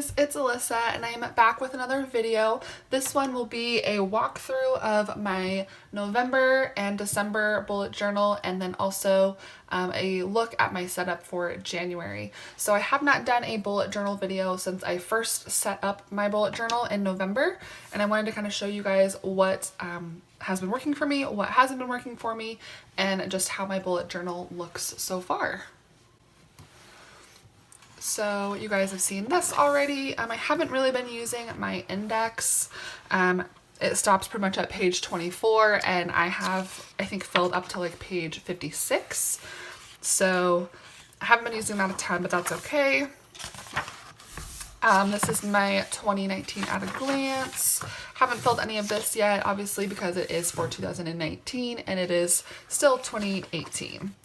guys, it's Alyssa and I'm back with another video. This one will be a walkthrough of my November and December bullet journal, and then also a look at my setup for January. So I have not done a bullet journal video since I first set up my bullet journal in November, and I wanted to kind of show you guys what has been working for me, what hasn't been working for me, and just how my bullet journal looks so far. So you guys have seen this already. I haven't really been using my index. It stops pretty much at page 24, and I have, I think, filled up to like page 56. So I haven't been using that a ton, but that's okay. This is my 2019 at a glance. Haven't filled any of this yet, obviously, because it is for 2019 and it is still 2018.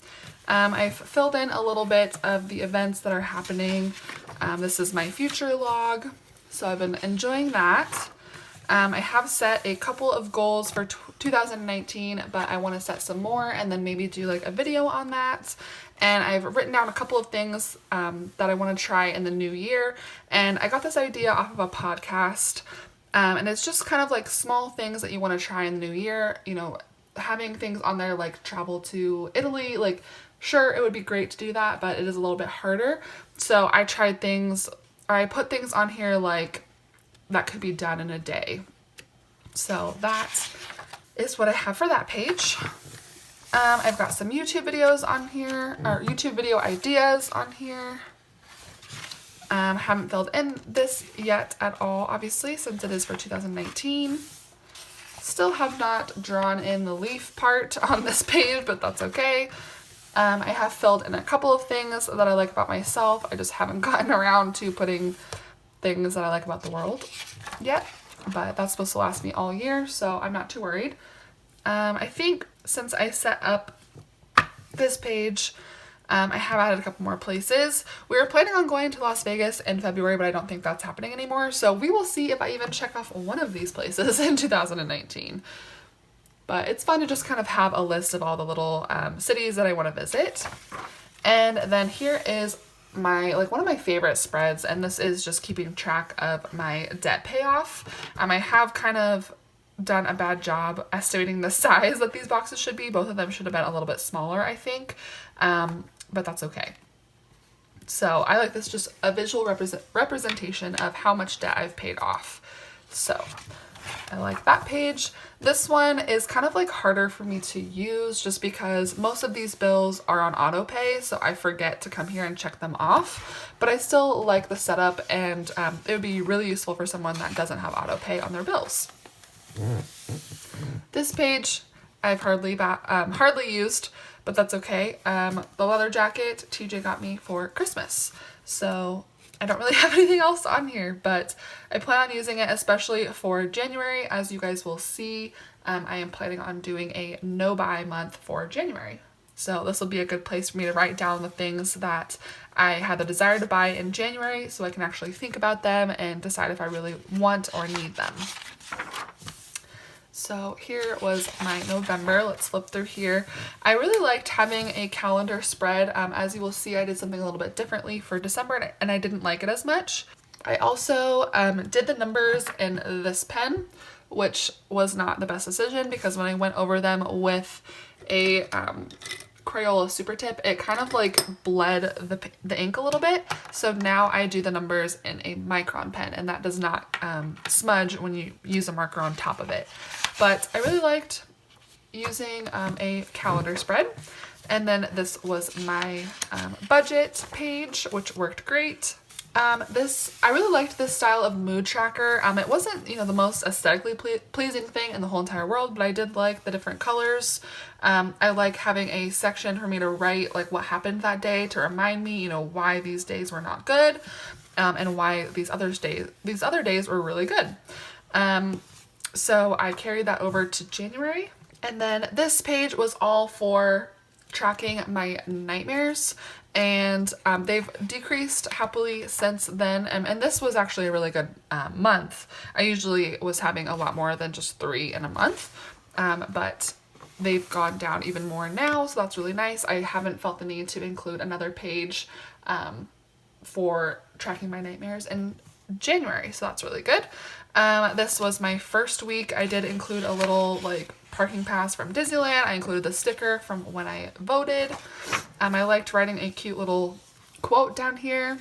I've filled in a little bit of the events that are happening. This is my future log, so I've been enjoying that. I have set a couple of goals for 2019, but I want to set some more and then maybe do like a video on that. And I've written down a couple of things that I want to try in the new year. And I got this idea off of a podcast, and it's just kind of like small things that you want to try in the new year. You know, having things on there like travel to Italy, like sure, it would be great to do that, but it is a little bit harder. So I tried things, or I put things on here like that could be done in a day. So that is what I have for that page. I've got some YouTube videos on here, or YouTube video ideas on here. Haven't filled in this yet at all, obviously, since it is for 2019. Still have not drawn in the leaf part on this page, but that's okay. I have filled in a couple of things that I like about myself. I just haven't gotten around to putting things that I like about the world yet, but that's supposed to last me all year, so I'm not too worried. I think since I set up this page, I have added a couple more places. We were planning on going to Las Vegas in February, but I don't think that's happening anymore, so we will see if I even check off one of these places in 2019. But it's fun to just kind of have a list of all the little cities that I want to visit. And then here is my, like, one of my favorite spreads, and this is just keeping track of my debt payoff. I have kind of done a bad job estimating the size that these boxes should be. Both of them should have been a little bit smaller, I think, but that's okay. So I like this, just a visual representation of how much debt I've paid off. So I like that page. This one is kind of like harder for me to use just because most of these bills are on auto pay, so I forget to come here and check them off, but I still like the setup, and it would be really useful for someone that doesn't have auto pay on their bills. This page I've hardly used, but that's okay. The leather jacket TJ got me for Christmas, so I don't really have anything else on here, but I plan on using it especially for January. As you guys will see, I am planning on doing a no-buy month for January. So this will be a good place for me to write down the things that I had the desire to buy in January, so I can actually think about them and decide if I really want or need them. So here was my November. Let's flip through here. I really liked having a calendar spread. As you will see, I did something a little bit differently for December, and I didn't like it as much. I also did the numbers in this pen, which was not the best decision because when I went over them with a Crayola Super Tip, it kind of like bled the ink a little bit. So now I do the numbers in a micron pen, and that does not smudge when you use a marker on top of it. But I really liked using a calendar spread. And then this was my budget page, which worked great. I really liked this style of mood tracker. It wasn't, the most aesthetically pleasing thing in the whole entire world, but I did like the different colors. I like having a section for me to write like what happened that day to remind me, why these days were not good, and why these other days were really good. So I carried that over to January. And then this page was all for tracking my nightmares, and they've decreased happily since then, and this was actually a really good month. I usually was having a lot more than just 3 in a month, but they've gone down even more now, so that's really nice. I haven't felt the need to include another page for tracking my nightmares, and January, so that's really good. This was my first week. I did include a little like parking pass from Disneyland. I included the sticker from when I voted. I liked writing a cute little quote down here.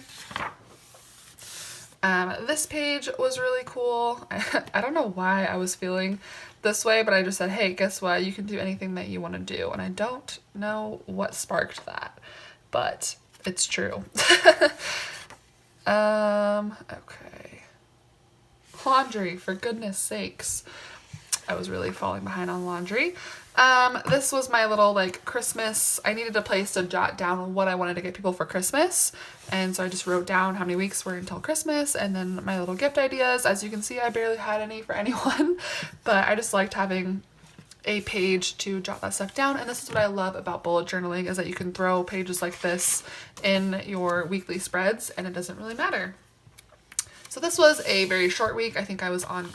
This page was really cool. I don't know why I was feeling this way, but I just said, hey, guess what? You can do anything that you want to do. And I don't know what sparked that, but it's true. Okay. Laundry, for goodness sakes. I was really falling behind on laundry. This was my little like Christmas. I needed a place to jot down what I wanted to get people for Christmas. And so I just wrote down how many weeks were until Christmas and then my little gift ideas. As you can see, I barely had any for anyone, but I just liked having a page to jot that stuff down. And this is what I love about bullet journaling, is that you can throw pages like this in your weekly spreads and it doesn't really matter. So this was a very short week. I think I was on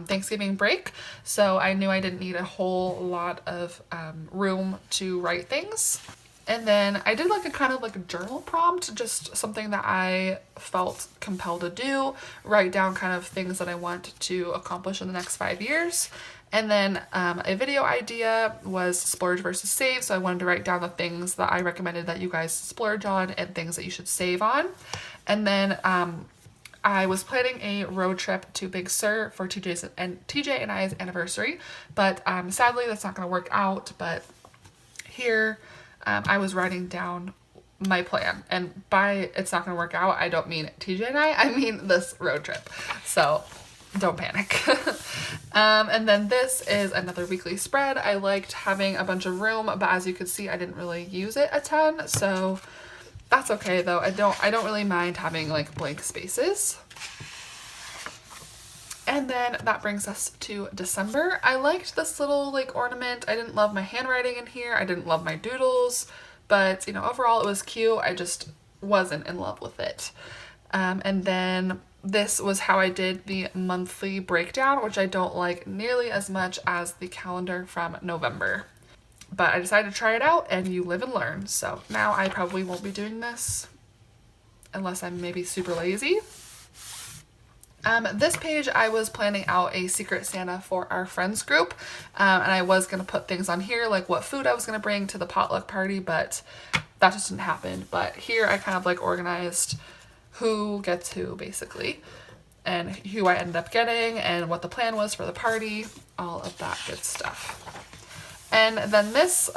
Thanksgiving break, so I knew I didn't need a whole lot of room to write things. And then I did like a kind of like a journal prompt, just something that I felt compelled to do, write down kind of things that I want to accomplish in the next 5 years. And then a video idea was splurge versus save. So I wanted to write down the things that I recommended that you guys splurge on and things that you should save on. And then I was planning a road trip to Big Sur for TJ and I's anniversary, but sadly that's not going to work out. But here I was writing down my plan, and by it's not going to work out, I don't mean TJ and I mean this road trip. So don't panic. And then this is another weekly spread. I liked having a bunch of room, but as you can see, I didn't really use it a ton. So that's okay though. I don't really mind having like blank spaces. And then that brings us to December. I liked this little like ornament. I didn't love my handwriting in here. I didn't love my doodles, but you know, overall it was cute. I just wasn't in love with it. And then this was how I did the monthly breakdown, which I don't like nearly as much as the calendar from November. But I decided to try it out, and you live and learn. So now I probably won't be doing this unless I'm maybe super lazy. This page I was planning out a Secret Santa for our friends group, and I was going to put things on here like what food I was going to bring to the potluck party, but that just didn't happen. But here I kind of like organized who gets who basically, and who I ended up getting and what the plan was for the party, all of that good stuff. And then this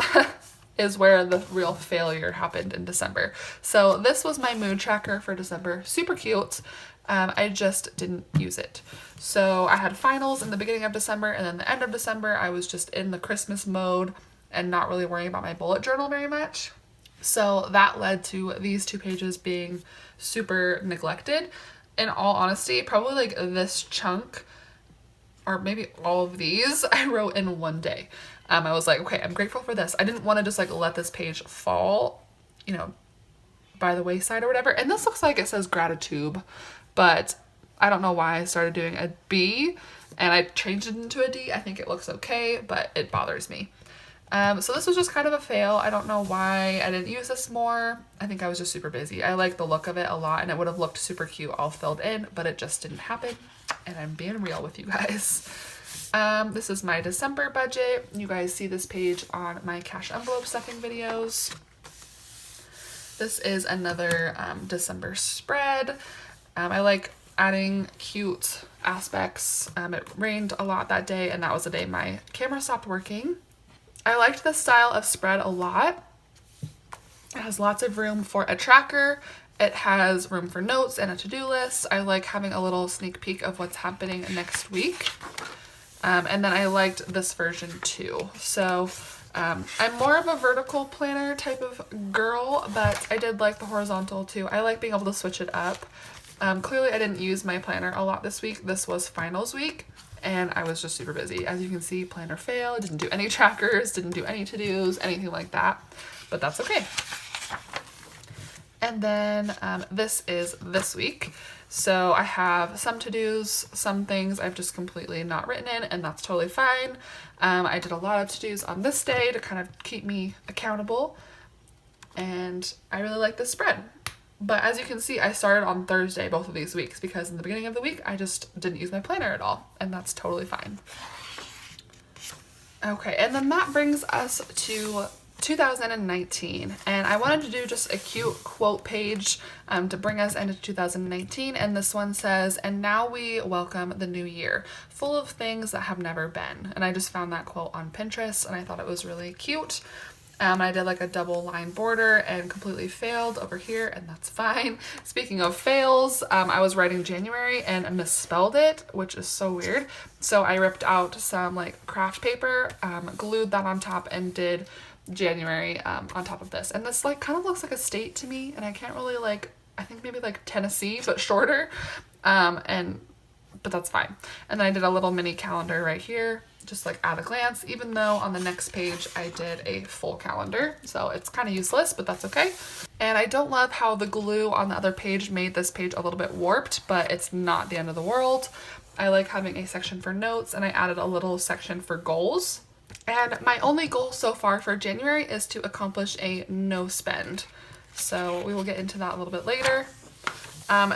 is where the real failure happened in December. So this was my mood tracker for December. Super cute. I just didn't use it. So I had finals in the beginning of December, and then the end of December, I was just in the Christmas mode and not really worrying about my bullet journal very much. So that led to these two pages being super neglected. In all honesty, probably like this chunk, or maybe all of these, I wrote in one day. I was like, okay, I'm grateful for this. I didn't want to just like let this page fall, you know, by the wayside or whatever. And this looks like it says gratitude, but I don't know why I started doing a B and I changed it into a D. I think it looks okay, but it bothers me. So this was just kind of a fail. I don't know why I didn't use this more. I think I was just super busy. I like the look of it a lot, and it would have looked super cute all filled in, but it just didn't happen. And I'm being real with you guys. This is my December budget. You guys see this page on my cash envelope stuffing videos. This is another December spread. I like adding cute aspects. It rained a lot that day, and that was the day my camera stopped working. I liked this style of spread a lot. It has lots of room for a tracker. It has room for notes and a to-do list. I like having a little sneak peek of what's happening next week. And then I liked this version too. So I'm more of a vertical planner type of girl, but I did like the horizontal too. I like being able to switch it up. Clearly I didn't use my planner a lot this week. This was finals week, and I was just super busy. As you can see, planner fail. Didn't do any trackers, didn't do any to-dos, anything like that, but that's okay. And then this is this week. So I have some to-dos, some things I've just completely not written in, and that's totally fine. I did a lot of to-dos on this day to kind of keep me accountable, and I really like this spread. But as you can see, I started on Thursday both of these weeks because in the beginning of the week, I just didn't use my planner at all, and that's totally fine. Okay, and then that brings us to 2019, and I wanted to do just a cute quote page to bring us into 2019, and this one says, "And now we welcome the new year, full of things that have never been." And I just found that quote on Pinterest, and I thought it was really cute. I did like a double line border and completely failed over here, and that's fine. Speaking of fails, I was writing January and misspelled it, which is so weird. So I ripped out some like craft paper, glued that on top, and did January on top of this. And this like kind of looks like a state to me, and I can't really like, I think maybe like Tennessee, but shorter. But that's fine. And then I did a little mini calendar right here, just like at a glance, even though on the next page I did a full calendar. So it's kind of useless, but that's okay. And I don't love how the glue on the other page made this page a little bit warped, but it's not the end of the world. I like having a section for notes, and I added a little section for goals. And my only goal so far for January is to accomplish a no spend. So we will get into that a little bit later.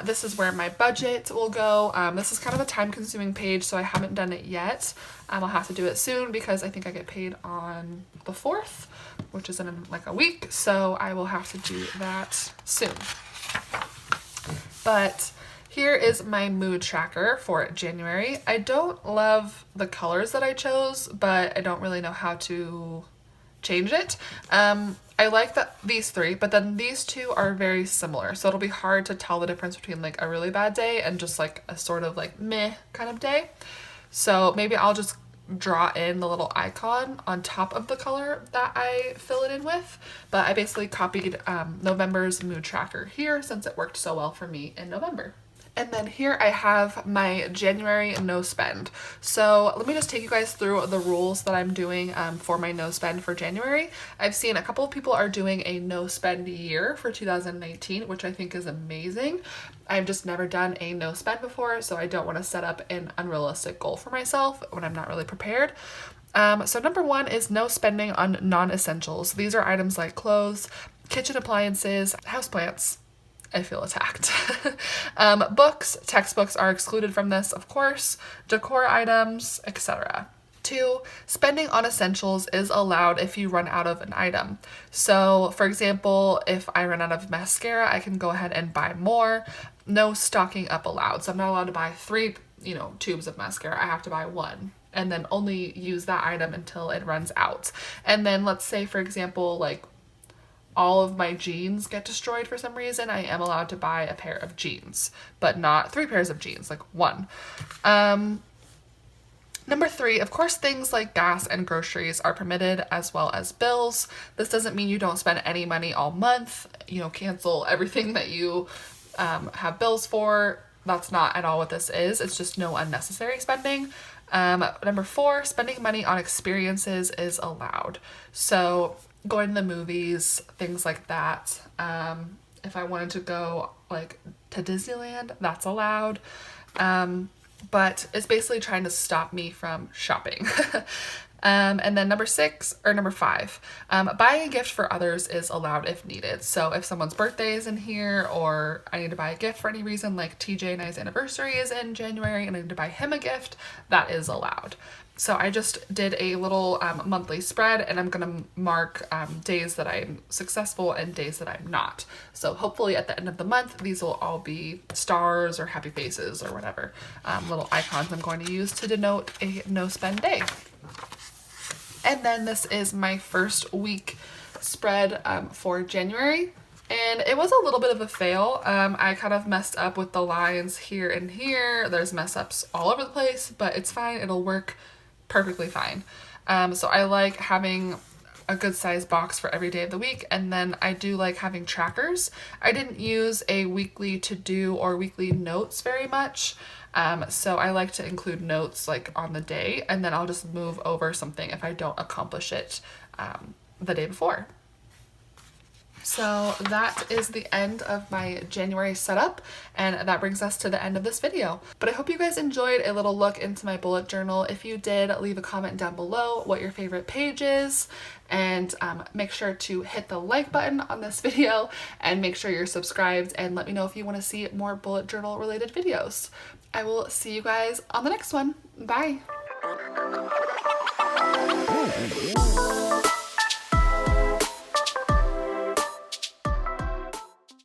This is where my budget will go. This is kind of a time consuming page, so I haven't done it yet. I'll have to do it soon because I think I get paid on the 4th, which is in like a week. So I will have to do that soon. But here is my mood tracker for January. I don't love the colors that I chose, but I don't really know how to change it. I like that these three, but then these two are very similar. So it'll be hard to tell the difference between like a really bad day and just like a sort of like meh kind of day. So maybe I'll just draw in the little icon on top of the color that I fill it in with. But I basically copied November's mood tracker here since it worked so well for me in November. And then here I have my January no spend. So let me just take you guys through the rules that I'm doing for my no spend for January. I've seen a couple of people are doing a no spend year for 2019, which I think is amazing. I've just never done a no spend before, so I don't want to set up an unrealistic goal for myself when I'm not really prepared. So number one is no spending on non-essentials. These are items like clothes, kitchen appliances, houseplants. I feel attacked. Books, textbooks are excluded from this, of course, decor items, etc. 2, spending on essentials is allowed if you run out of an item. So, for example, if I run out of mascara, I can go ahead and buy more. No stocking up allowed. So I'm not allowed to buy 3, tubes of mascara. I have to buy 1. And then only use that item until it runs out. And then let's say, for example, like all of my jeans get destroyed for some reason, I am allowed to buy a pair of jeans, but not 3 pairs of jeans, like 1. Number 3, of course, things like gas and groceries are permitted, as well as bills. This doesn't mean you don't spend any money all month, cancel everything that you have bills for. That's not at all what this is. It's just no unnecessary spending. Number 4, spending money on experiences is allowed. So going to the movies, things like that. If I wanted to go like to Disneyland, that's allowed. But it's basically trying to stop me from shopping. And then number 5, buying a gift for others is allowed if needed. So if someone's birthday is in here, or I need to buy a gift for any reason, like TJ and I's anniversary is in January and I need to buy him a gift, that is allowed. So I just did a little monthly spread, and I'm gonna mark days that I'm successful and days that I'm not. So hopefully at the end of the month, these will all be stars or happy faces or whatever little icons I'm going to use to denote a no spend day. And then this is my first week spread for January. And it was a little bit of a fail. I kind of messed up with the lines here and here. There's mess ups all over the place, but it's fine. It'll work perfectly fine. So I like having a good size box for every day of the week, and then I do like having trackers. I didn't use a weekly to-do or weekly notes very much, so I like to include notes like on the day, and then I'll just move over something if I don't accomplish it the day before. So that is the end of my January setup, and that brings us to the end of this video. But I hope you guys enjoyed a little look into my bullet journal. If you did, leave a comment down below what your favorite page is, and make sure to hit the like button on this video and make sure you're subscribed, and let me know if you want to see more bullet journal related videos. I will see you guys on the next one. Bye.